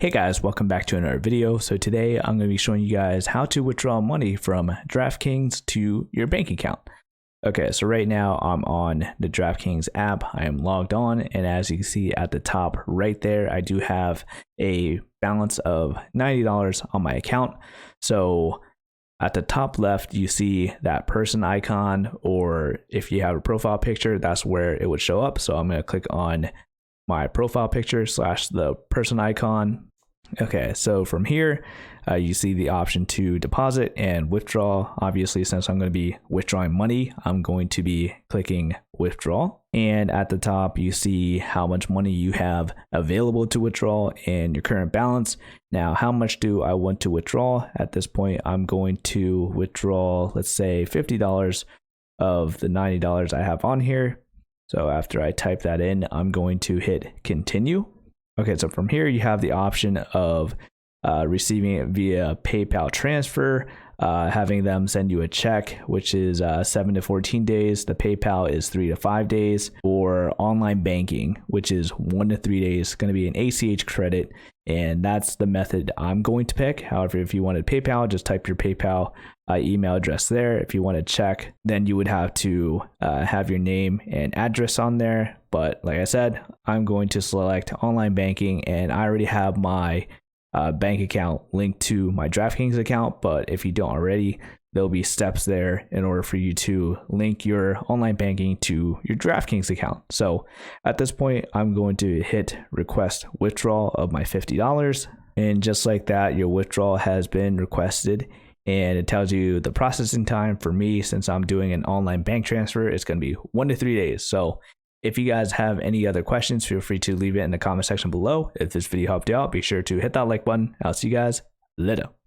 Hey guys, welcome back to another video. So today I'm going to be showing you guys how to withdraw money from Draftkings to your bank account. Okay, so right now I'm on the Draftkings app. I am logged on, and as you can see at the top right there, I do have a balance of $90 on my account. So at the top left, you see that person icon, or if you have a profile picture, that's where it would show up. So I'm going to click on my profile picture / the person icon. Okay, so from here, you see the option to deposit and withdraw. Obviously, since I'm going to be withdrawing money, I'm going to be clicking withdraw. And at the top, you see how much money you have available to withdraw and your current balance. Now, how much do I want to withdraw? At this point, I'm going to withdraw, let's say $50 of the $90 I have on here. So after I type that in, I'm going to hit continue. Okay, so from here, you have the option of receiving it via PayPal transfer, having them send you a check, which is 7 to 14 days. The PayPal is 3 to 5 days, or online banking, which is 1 to 3 days. It's going to be an ACH credit, and that's the method I'm going to pick. However, if you wanted PayPal, just type your PayPal email address there. If you want to check, then you would have to have your name and address on there. But like I said, I'm going to select online banking, and I already have my bank account linked to my Draftkings account. But if you don't already, there'll be steps there in order for you to link your online banking to your Draftkings account. So at this point, I'm going to hit request withdrawal of my $50. And just like that, your withdrawal has been requested. And it tells you the processing time. For me, since I'm doing an online bank transfer, it's going to be 1 to 3 days. So if you guys have any other questions, feel free to leave it in the comment section below. If this video helped you out, be sure to hit that like button. I'll see you guys later.